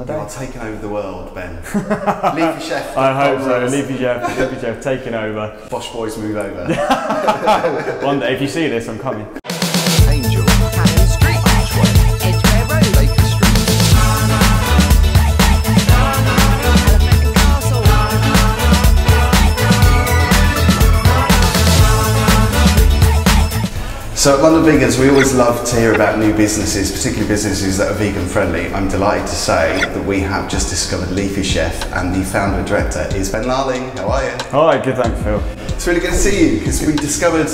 the day. You're taking over the world, Ben. Leafychef. I hope so. Leafychef taking over. Bosh boys move over. One day, if you see this, I'm coming. Angel, Cannon Street, Edgware Road, Baker Street, Elephant and Castle. So at London Vegans, we always love to hear about new businesses, particularly businesses that are vegan friendly. I'm delighted to say that we have just discovered Leafychef, and the founder and director is Ben Laly. How are you? Hi, good, thanks, Phil. It's really good to see you, because we discovered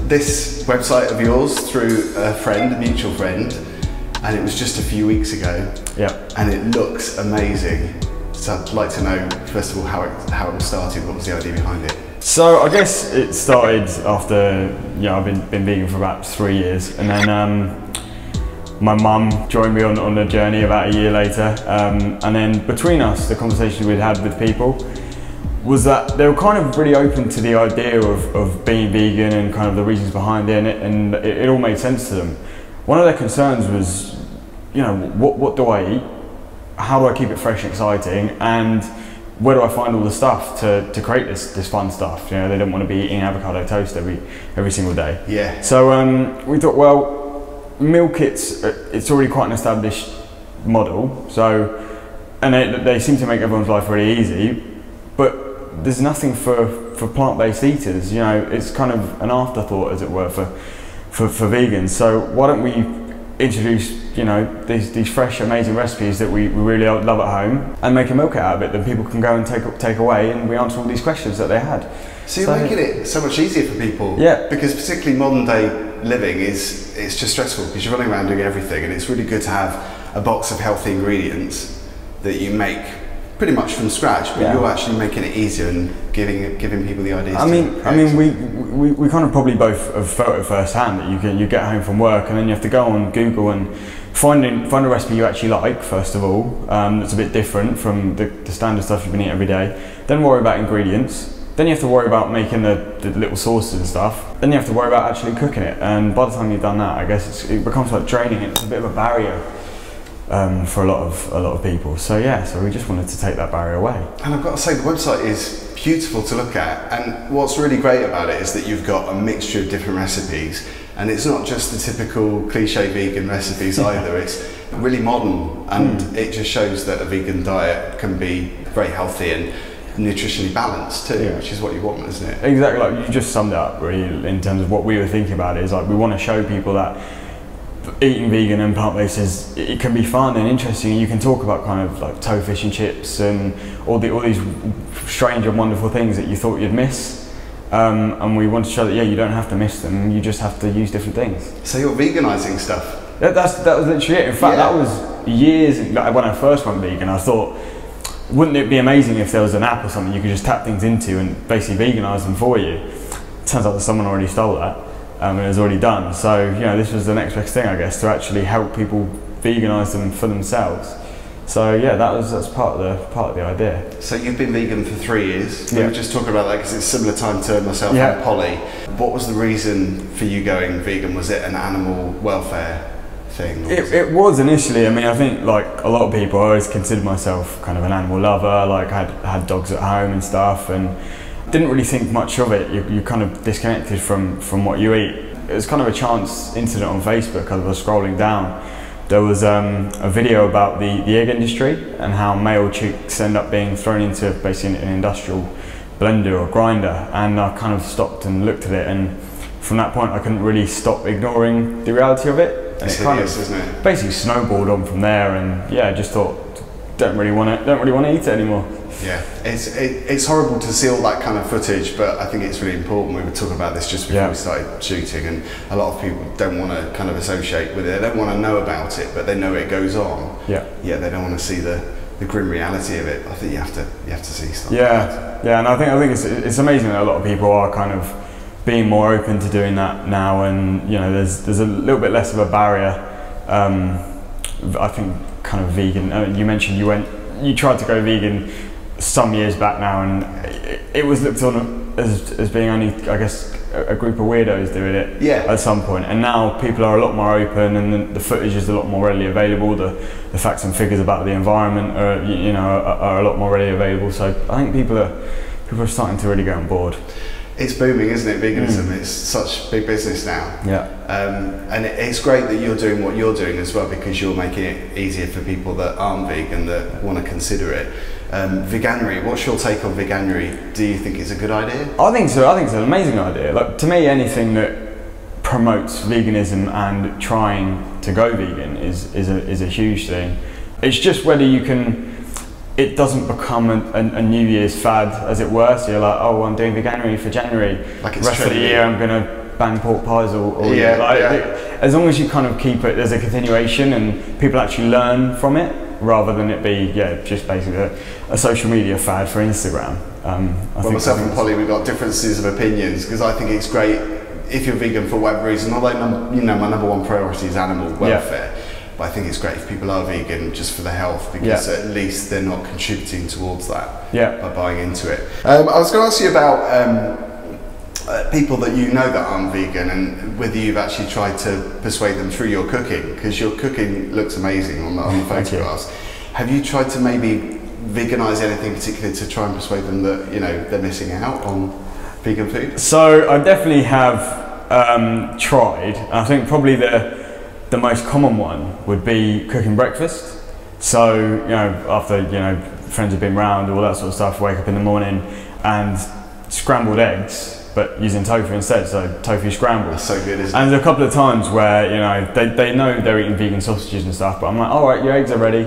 this website of yours through a friend, a mutual friend, and it was just a few weeks ago. Yeah. And it looks amazing. So I'd like to know, first of all, how it all started. What was the idea behind it? So I guess it started after, I've been vegan for about 3 years, and then my mum joined me on the journey about a year later, and then between us, the conversations we'd had with people was that they were kind of really open to the idea of being vegan and kind of the reasons behind it, and it all made sense to them. One of their concerns was, what do I eat? How do I keep it fresh and exciting? And where do I find all the stuff to create this fun stuff? They don't want to be eating avocado toast every single day. Yeah. So we thought, well, meal kits, it's already quite an established model. So, and they seem to make everyone's life really easy, but there's nothing for plant-based eaters. It's kind of an afterthought, as it were, for vegans. So why don't we introduce these fresh, amazing recipes that we really love at home, and make a meal kit out of it that people can go and take away, and we answer all these questions that they had. So you're making it so much easier for people. Yeah. Because particularly modern day living it's just stressful, because you're running around doing everything, and it's really good to have a box of healthy ingredients that you make pretty much from scratch, but you're actually making it easier and giving people the ideas. We kind of probably both have felt it firsthand that you get home from work, and then you have to go on Google and find a recipe you actually like, first of all, that's a bit different from the standard stuff you've been eating every day. Then worry about ingredients. Then you have to worry about making the little sauces and stuff. Then you have to worry about actually cooking it. And by the time you've done that, I guess it becomes like training. It's a bit of a barrier for a lot of people. So we just wanted to take that barrier away. And I've got to say, the website is beautiful to look at. And what's really great about it is that you've got a mixture of different recipes. And it's not just the typical cliche vegan recipes either. It's really modern, and it just shows that a vegan diet can be very healthy and nutritionally balanced too, which is what you want, isn't it? Exactly, like you just summed it up really in terms of what we were thinking about. Is like we want to show people that eating vegan and plant-based it can be fun and interesting, and you can talk about kind of like tofu, fish and chips and all these strange and wonderful things that you thought you'd miss. And we want to show that you don't have to miss them, you just have to use different things. So you're veganising stuff? That was literally it. In fact, that was years, like when I first went vegan, I thought, wouldn't it be amazing if there was an app or something you could just tap things into and basically veganise them for you? Turns out that someone already stole that, and it was already done. So this was the next best thing, I guess, to actually help people veganise them for themselves. So that's part of the idea. So you've been vegan for 3 years. We were just talking about that because it's a similar time to myself and Polly. What was the reason for you going vegan? Was it an animal welfare thing? It was initially. I think like a lot of people, I always considered myself kind of an animal lover. Like I had dogs at home and stuff, and didn't really think much of it. You're kind of disconnected from what you eat. It was kind of a chance incident on Facebook. I was scrolling down. There was a video about the egg industry and how male chicks end up being thrown into basically an industrial blender or grinder, and I kind of stopped and looked at it, and from that point I couldn't really stop ignoring the reality of it. And it's hideous, isn't it? Basically snowballed on from there, and I just thought don't really want to eat it anymore. Yeah, it's horrible to see all that kind of footage, but I think it's really important. We were talking about this just before we started shooting, and a lot of people don't want to kind of associate with it. They don't want to know about it, but they know it goes on. Yeah, they don't want to see the grim reality of it. I think you have to see stuff. Yeah, and I think it's amazing that a lot of people are kind of being more open to doing that now, and there's a little bit less of a barrier. I think kind of vegan. You mentioned you tried to go vegan some years back now, and it was looked on as being only, I guess, a group of weirdos doing it at some point, and now people are a lot more open, and the footage is a lot more readily available. The facts and figures about the environment are, you know, are a lot more readily available. So I think people are starting to really get on board. It's booming, isn't it, veganism? It's such big business now. Yeah. And it's great that you're doing what you're doing as well, because you're making it easier for people that aren't vegan, that want to consider it. Veganuary, what's your take on veganuary? Do you think it's a good idea? I think so. I think it's an amazing idea. Like, to me, anything that promotes veganism and trying to go vegan is a huge thing. It's just whether you can, it doesn't become a New Year's fad, as it were. So you're like, oh, I'm doing veganuary for January. Like it's the rest of the year, I'm gonna bang pork pies or yeah, like, yeah. As long as you kind of keep it, there's a continuation and people actually learn from it, rather than it be just basically a social media fad for Instagram. Well, myself and Polly, we've got differences of opinions, because I think it's great if you're vegan for whatever reason. Although, you know, my number one priority is animal welfare. But I think it's great if people are vegan just for their health, because at least they're not contributing towards that by buying into it. I was going to ask you about people that you know that aren't vegan, and whether you've actually tried to persuade them through your cooking, because your cooking looks amazing on the photographs. Have you tried to maybe veganize anything particular to try and persuade them that, you know, they're missing out on vegan food? So I definitely have tried. I think probably the most common one would be cooking breakfast. So, you know, after, you know, friends have been round, all that sort of stuff, wake up in the morning and scrambled eggs, but using tofu instead, so tofu scrambled. That's so good, isn't it? And there's a couple of times where, you know, they know they're eating vegan sausages and stuff, but I'm like, all right, your eggs are ready.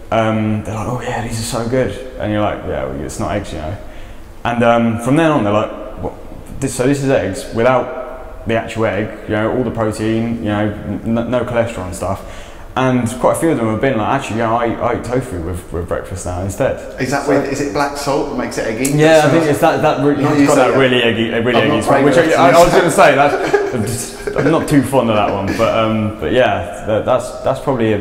They're like, oh yeah, these are so good. And you're like, yeah, well, it's not eggs, you know. And from then on, they're like, what? So this is eggs without the actual egg, you know, all the protein, you know, no cholesterol and stuff. And quite a few of them have been like, actually, yeah, I eat tofu with breakfast now instead. Is that is it black salt that makes it eggy? Yeah, I think it's that really, it's got that really eggy smell, which I was going to say, I'm not too fond of that one, but yeah, that's probably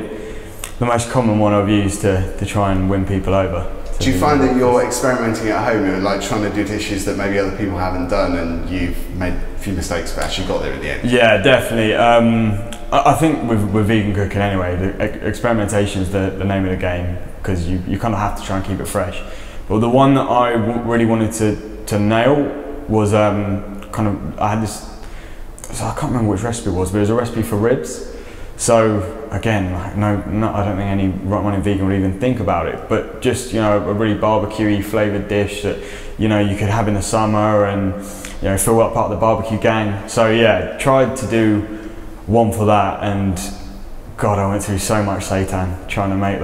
the most common one I've used to try and win people over. Do you find that you're experimenting at home, you're like trying to do dishes that maybe other people haven't done, and you've made a few mistakes but actually got there at the end? Yeah, definitely. I think with vegan cooking anyway, the experimentation is the name of the game, because you kind of have to try and keep it fresh. But the one that I really wanted to nail was kind of, I had this, so I can't remember which recipe it was, but it was a recipe for ribs. So again, like, no, I don't think any right-minded vegan would even think about it, but just, you know, a really barbecuey flavoured dish that, you know, you could have in the summer and, you know, feel like part of the barbecue gang. So yeah, tried to do one for that, and God, I went through so much seitan trying to make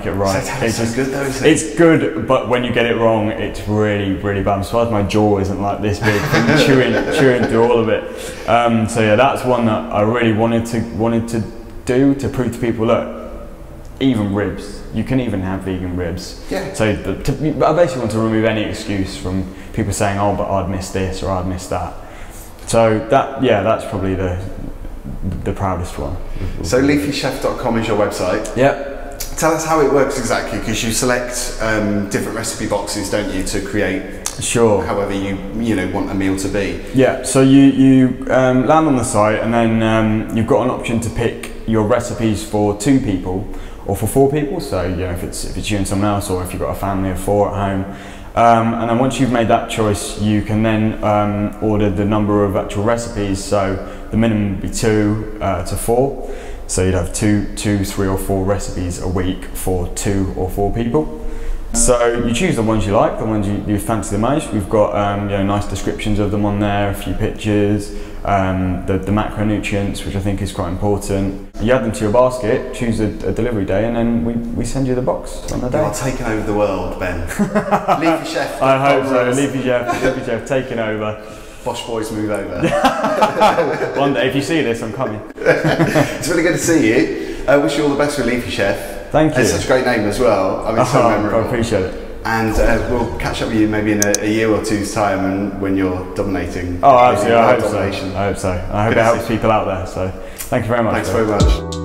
it right. It's just good though, isn't it? It's good, but when you get it wrong, it's really, really bad. I'm surprised my jaw isn't like this big from chewing through all of it. So yeah, that's one that I really wanted to do, to prove to people, look, even ribs, you can even have vegan ribs. Yeah. So I basically want to remove any excuse from people saying, oh, but I'd miss this or I'd miss that. So that's probably the proudest one. So leafychef.com is your website. Yep. Tell us how it works exactly, because you select different recipe boxes, don't you, to create however you know want a meal to be. Yeah, so you land on the site, and then you've got an option to pick your recipes for 2 people or for 4 people. So, you know, if it's you and someone else, or if you've got a family of 4 at home. And then once you've made that choice, you can then order the number of actual recipes. So the minimum would be 2 to 4. So you'd have 2, 3 or 4 recipes a week for 2 or 4 people. So you choose the ones you like, the ones you fancy the most. We've got you know, nice descriptions of them on there, a few pictures, the macronutrients, which I think is quite important. You add them to your basket, choose a delivery day, and then we send you the box on the day. You're taking over the world, Ben. Leafychef. I hope so. Leafychef taking over. Bosch boys move over. One day, if you see this, I'm coming. It's really good to see you. Wish you all the best with Leafychef. Thank you. It's such a great name as well. I mean, so memorable. I appreciate it. And we'll catch up with you maybe in a year or 2's time, and when you're dominating. Oh, absolutely. I hope so. I hope so. I hope it helps people out there. So, thank you very much. Thanks very much.